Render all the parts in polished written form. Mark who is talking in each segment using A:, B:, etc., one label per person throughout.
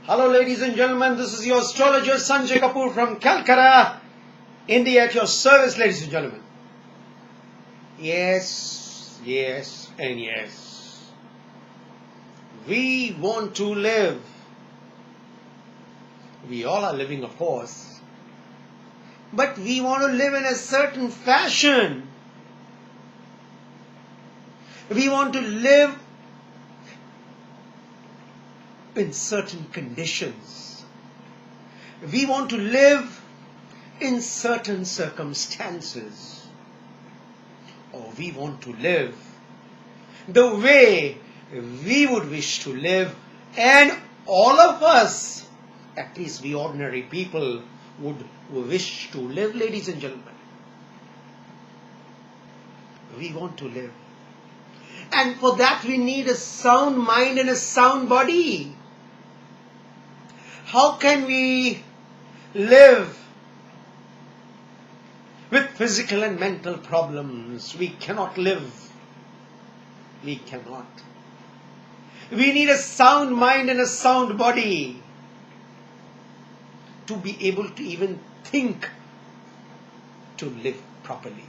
A: Hello ladies and gentlemen, this is your astrologer Sanjay Kapoor from Kolkata, India, at your service, ladies and gentlemen. Yes, yes and yes. We want to live. We all are living, of course. But we want to live in a certain fashion. We want to live in certain conditions. We want to live in certain circumstances. Or we want to live the way we would wish to live, and all of us, at least we ordinary people, would wish to live, ladies and gentlemen. We want to live. And for that we need a sound mind and a sound body. How can we live with physical and mental problems? We cannot live. We cannot. We need a sound mind and a sound body to be able to even think to live properly.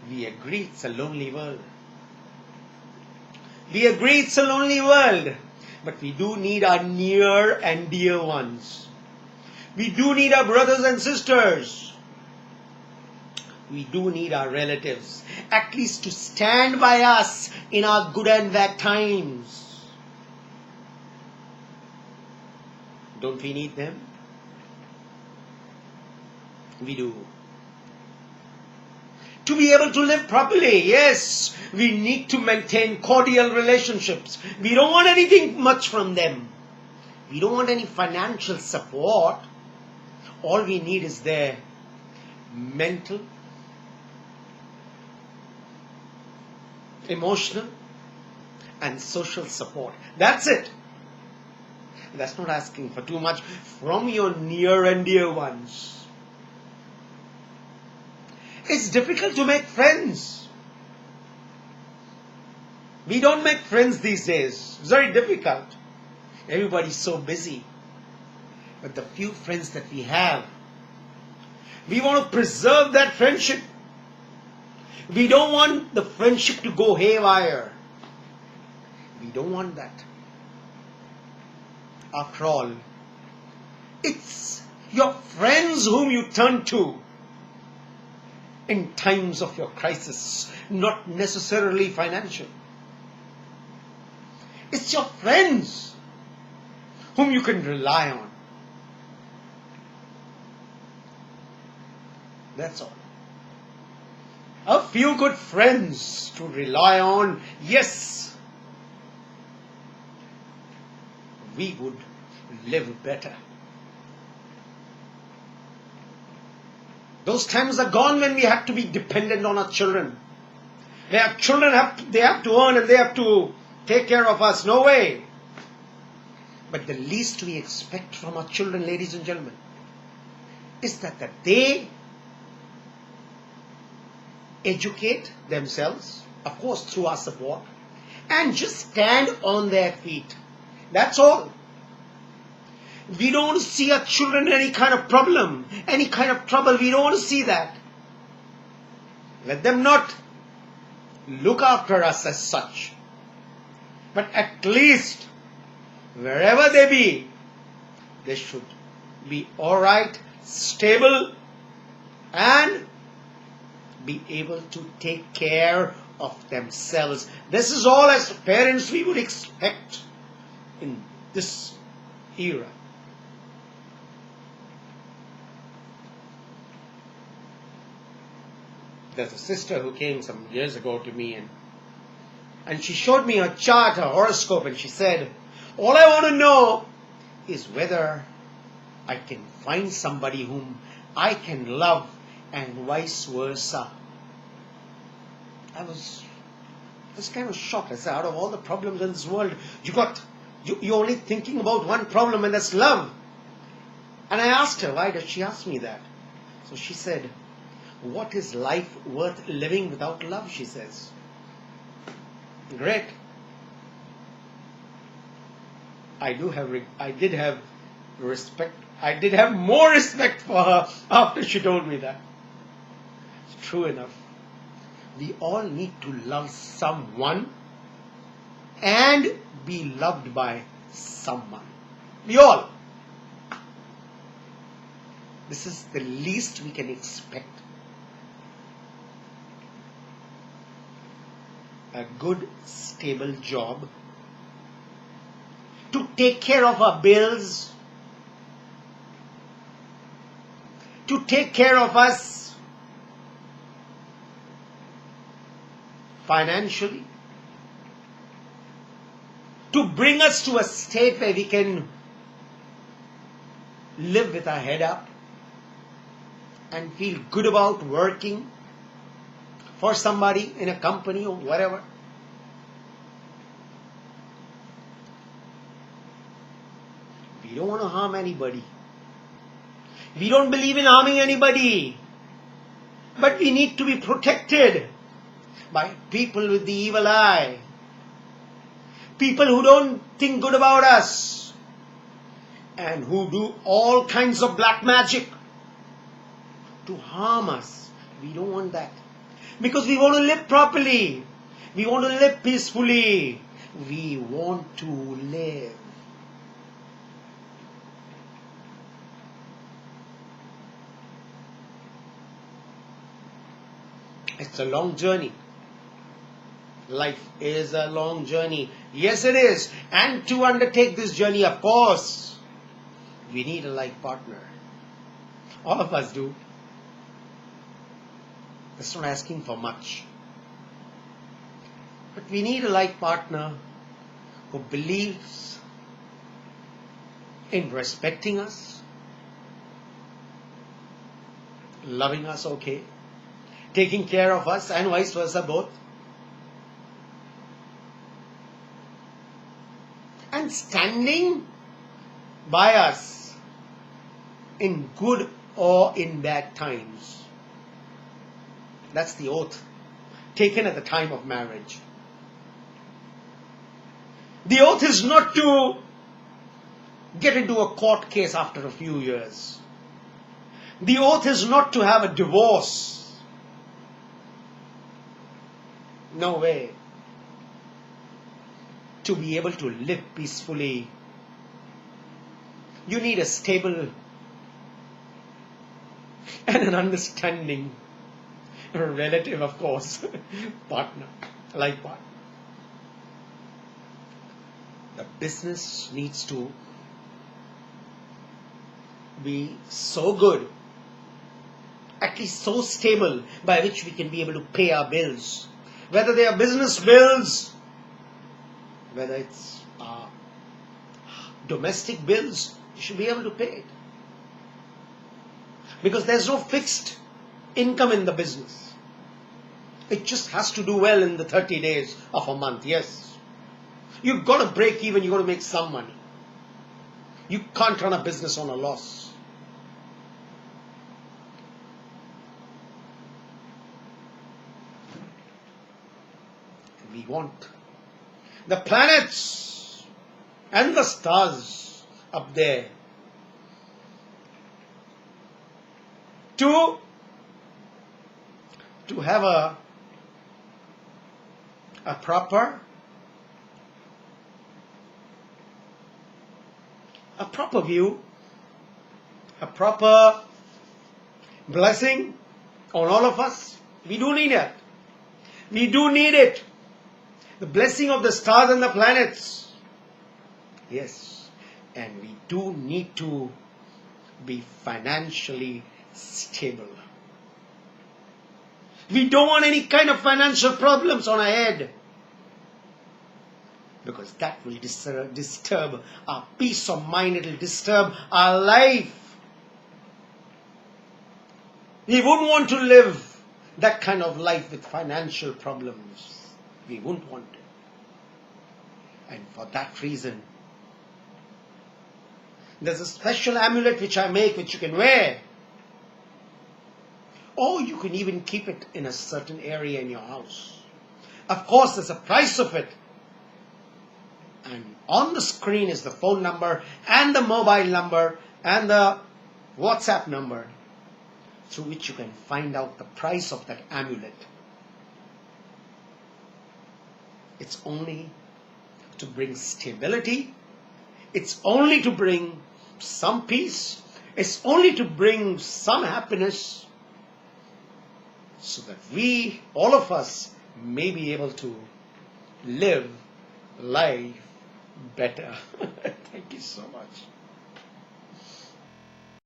A: We agree it's a lonely world. We agree it's a lonely world. But we do need our near and dear ones. We do need our brothers and sisters. We do need our relatives, at least to stand by us in our good and bad times. Don't we need them? We do. To be able to live properly, yes, we need to maintain cordial relationships. We don't want anything much from them. We don't want any financial support. All we need is their mental, emotional, and social support. That's it. That's not asking for too much from your near and dear ones. It's difficult to make friends. We don't make friends these days. It's very difficult. Everybody's so busy. But the few friends that we have, we want to preserve that friendship. We don't want the friendship to go haywire. We don't want that. After all, it's your friends whom you turn to in times of your crisis, not necessarily financial. It's your friends whom you can rely on. That's all. A few good friends to rely on, yes, we would live better. Those times are gone when we have to be dependent on our children. Their children have to earn and they have to take care of us. No way. But the least we expect from our children, ladies and gentlemen, is that they educate themselves, of course through our support, and just stand on their feet. That's all. We don't want to see our children in any kind of problem, any kind of trouble. We don't want to see that. Let them not look after us as such. But at least, wherever they be, they should be alright, stable, and be able to take care of themselves. This is all as parents we would expect in this era. There's a sister who came some years ago to me and she showed me her chart, her horoscope, and she said, all I want to know is whether I can find somebody whom I can love and vice versa. I was kind of shocked. I said, out of all the problems in this world, you're only thinking about one problem, and that's love. And I asked her, why does she ask me that? So she said, what is life worth living without love, she says. Great. I did have respect. I did have more respect for her after she told me that. It's true enough. We all need to love someone and be loved by someone. We all. This is the least we can expect. A good, stable job to take care of our bills, to take care of us financially, to bring us to a state where we can live with our head up and feel good about working for somebody in a company or whatever. We don't want to harm anybody. We don't believe in harming anybody. But we need to be protected by people with the evil eye. People who don't think good about us and who do all kinds of black magic to harm us. We don't want that. Because we want to live properly. We want to live peacefully. We want to live. It's a long journey. Life is a long journey. Yes, it is. And to undertake this journey, of course, we need a life partner. All of us do. It's not asking for much. But we need a life partner who believes in respecting us, loving us okay, taking care of us, and vice versa both, and standing by us in good or in bad times. That's the oath taken at the time of marriage. The oath is not to get into a court case after a few years. The oath is not to have a divorce. No way. To be able to live peacefully, you need a stable and an understanding relative, of course, partner, life partner. The business needs to be so good, at least so stable, by which we can be able to pay our bills. Whether they are business bills, whether it's domestic bills, you should be able to pay it. Because there's no fixed income in the business. It just has to do well in the 30 days of a month, yes. You've got to break even, you've got to make some money. You can't run a business on a loss. We want the planets and the stars up there to have a proper view, a proper blessing on all of us. We do need it. We do need it. The blessing of the stars and the planets. Yes. And we do need to be financially stable. We don't want any kind of financial problems on our head. Because that will disturb our peace of mind. It will disturb our life. We wouldn't want to live that kind of life with financial problems. We wouldn't want it. And for that reason, there's a special amulet which I make, which you can wear. Or you can even keep it in a certain area in your house. Of course, there's a price of it. And on the screen is the phone number and the mobile number and the WhatsApp number through which you can find out the price of that amulet. It's only to bring stability. It's only to bring some peace. It's only to bring some happiness so that we, all of us, may be able to live life better. Thank you so much.